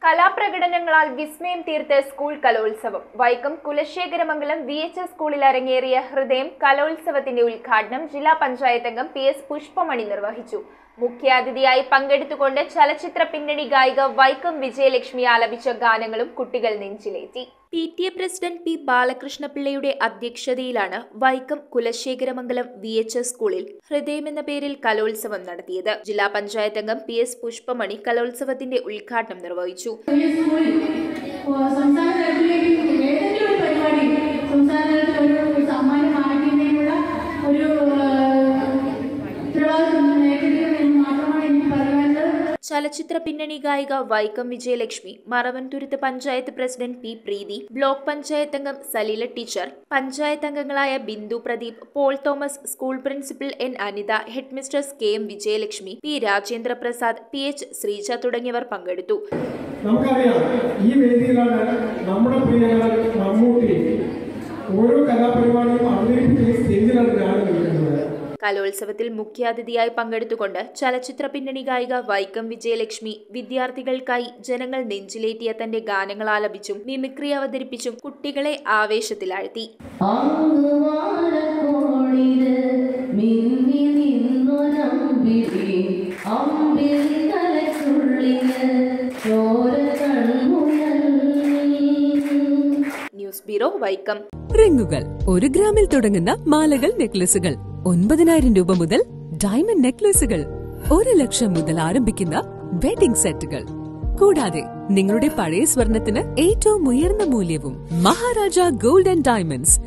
കലാപ്രകടനങ്ങളാൽ വിസ്മയം തീർത്ത സ്കൂൾ കലോത്സവം. വൈക്കം കുലശേഖരമംഗലം VHS സ്കൂളിൽ അരങ്ങേറിയ ഹൃദയം കലോത്സവത്തിന്റെ ഉദ്ഘാടനം ജില്ലാ പഞ്ചായത്ത് അംഗം PS പുഷ്പമണി നിർവഹിച്ചു. മുഖ്യാതിഥിയായി പങ്കെടുത്തുകൊണ്ട് ചലച്ചിത്ര പിന്നണി ഗായിക വൈക്കം വിജയലക്ഷ്മി ആലപിച്ച ഗാനങ്ങളും കുട്ടികൾ നെഞ്ചിലേറ്റി. PTA പ്രസിഡന്റ് P ബാലകൃഷ്ണപിള്ളയുടെ അധ്യക്ഷതയിലാണ് വൈക്കം കുലശേഖരമംഗലം VHS സ്കൂളിൽ ഹൃദയം എന്ന പേരിൽ കലോത്സവം നടത്തിയത്. ജില്ലാ പഞ്ചായത്ത് അംഗം PS പുഷ്പമണി കലോത്സവത്തിന്റെ ഉദ്ഘാടനം നിർവഹിച്ചു. ചലച്ചിത്ര പിന്നണി ഗായിക Vaikom Vijayalakshmi, Maravanthuruthu panchayat president P Preethi, block panchayat അംഗം സലീല ടീച്ചർ, പഞ്ചായത്ത് അംഗങ്ങളായ Bindu Pradeep, Paul Thomas, school principal N Anitha, headmistress KM Vijayalakshmi, P Rajendra Prasad, PH Sreeja തുടങ്ങിയവർ പങ്കെടുത്തു. നമുക്കറിയാം, ഈ വേദിയിലാണ് നമ്മുടെ പ്രിയങ്ങൾ മമ്മൂട്ടി ഓരോ കലാപരിപാടിയും അവതരിപ്പിക്കുന്ന സ്റ്റേജിലാണ് ഞാൻ നിൽക്കുന്നത്. കലോത്സവത്തിൽ മുഖ്യാതിഥിയായി പങ്കെടുത്തുകൊണ്ട് ചലച്ചിത്ര പിന്നണി ഗായിക വൈക്കം വിജയലക്ഷ്മി വിദ്യാർത്ഥികൾക്കായി ജനങ്ങൾ നെഞ്ചിലേറ്റിയ തന്റെ ഗാനങ്ങൾ ആലപിച്ചും മിമിക്രി അവതരിപ്പിച്ചും കുട്ടികളെ ആവേശത്തിലാഴ്ത്തി. News bureau, Vaikom. റിങ്ങുകൾ 1 ഗ്രാമിൽ തുടങ്ങുന്ന മാലകൾ, നെക്ലസുകൾ 9,000 രൂപ മുതൽ ഡയമണ്ട് നെക്ലസുകൾ 1 ലക്ഷം മുതൽ ആരംഭിക്കുന്ന വെഡിംഗ് സെറ്റുകൾ, കൂടാതെ നിങ്ങളുടെ പഴയ സ്വർണത്തിന് ഏറ്റവും ഉയർന്ന മൂല്യവും. Maharaja gold and diamonds,